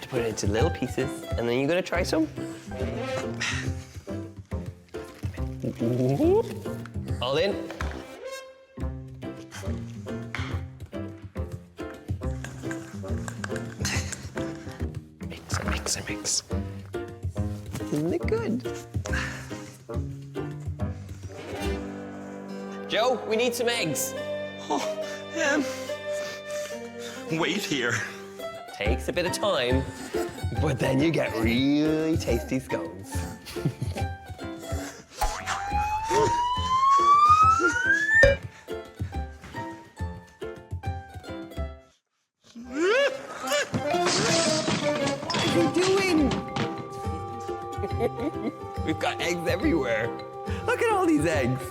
have to put it into little pieces, and then you're gonna try some. All in. Mix and mix and mix. Isn't it good? Joe, we need some eggs. Oh, wait here. Takes a bit of time, but then you get really tasty scones. What are you doing? We've got eggs everywhere. Look at all these eggs.